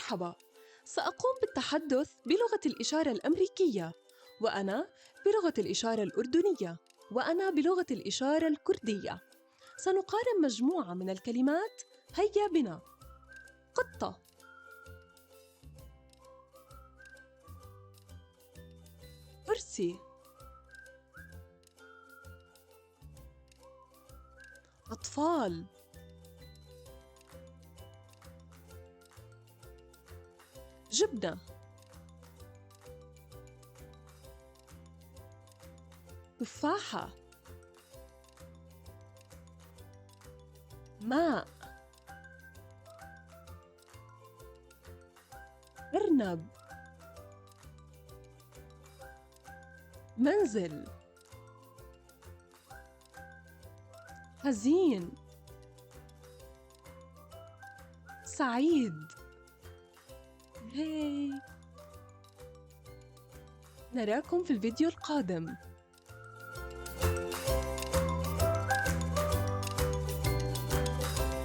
مرحبا، سأقوم بالتحدث بلغة الإشارة الأمريكية، وأنا بلغة الإشارة الأردنية، وأنا بلغة الإشارة الكردية. سنقارن مجموعة من الكلمات. هيا بنا. قطة، كرسي، أطفال، جبنة، تفاحة، ماء، أرنب، منزل، حزين، سعيد. هاي، نراكم في الفيديو القادم.